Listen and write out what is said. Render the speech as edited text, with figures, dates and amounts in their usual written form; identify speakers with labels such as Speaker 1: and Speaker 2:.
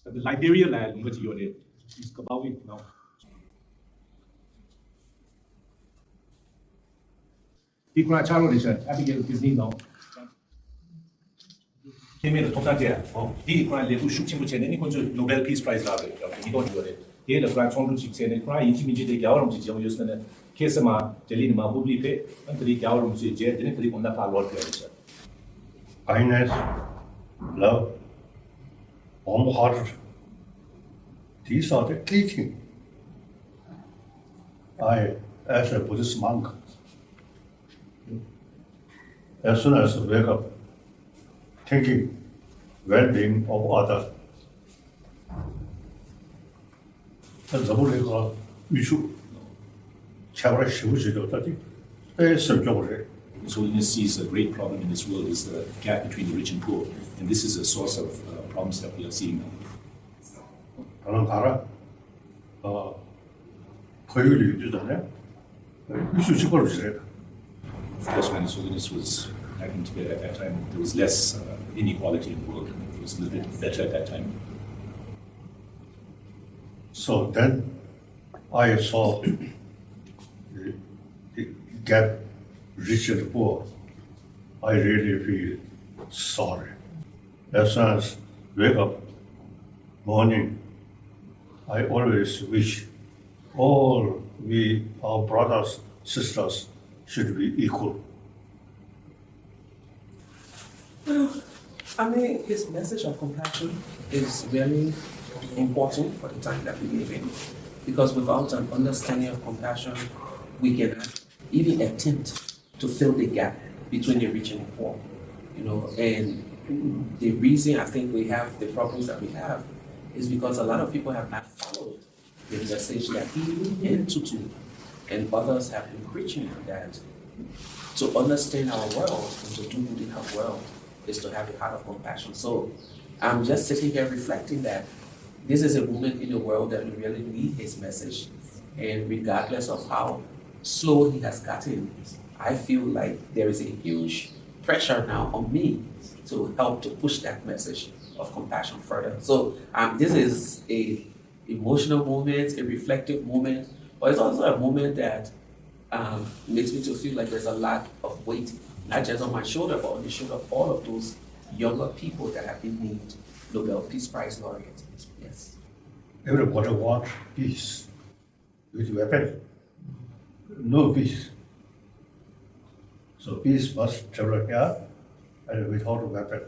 Speaker 1: The Liberia land, which you're in, is Gbowee now.ဒီကချာလို့နေချက်အပီကယ်ကစ်နီနော်ဒီမေတော့တာတဲ့ဟောဒီကလေသူရှုချင်းမချင်နေကွန် Nobel Peace Prize လာတယ်ဒီတော့ဒီရတယ်ဒီလေကချောင်းလူချစ်ချင်နေခရိုင်းကြီးမြစ်တဲ့ကြောင်းကြီးကြောင်းရွစနေကေစမာဂျလီနမဘူဘလီဖေအန်တရီကြောင်းလူချစ်ကျတဲ့တရီကွန်နာပါလော့တယ်ချက်
Speaker 2: kindness, love, warm-hearted. These are the key things. I, as a Buddhist monk, as soon as I wake up, thinking well-being of others. 那怎么那个预术，前面休息的到底，是叫谁？
Speaker 1: Holiness sees a great problem in this world is the gap between the rich and poor, and this is a source of problems that we are seeing now.
Speaker 2: 나는 가라. 거의를 유지하네. 유수 직거로 지내다.
Speaker 1: Of course, when His Holiness was back in Tibet at that time, there was less inequality in the world. It was a little bit better at that time.
Speaker 2: So then I saw the gap rich and poor. I really feel sorry. As soon as wake up morning, I always wish all our brothers, sisters should be equal.
Speaker 3: I mean, his message of compassion is very important for the time that we live in, because without an understanding of compassion, we cannot even attempt to fill the gap between the rich and the poor. And the reason I think we have the problems that we have is because a lot of people have not followed the message that he and Tutu and others have been preaching, that to understand our world and to do good in our world is to have a heart of compassion. So I'm just sitting here reflecting that this is a moment in the world that we really need his message. And regardless of how slow he has gotten, I feel like there is a huge pressure now on me to help to push that message of compassion further. So this is a emotional moment, a reflective moment, but it's also a moment that makes me to feel like there's a lot of weight, not just on my shoulder, but on the shoulder of all of those younger people that have been named Nobel Peace Prize laureates. Yes.
Speaker 2: Everybody wants peace with weapon. No peace. So peace must travel here and without weapon.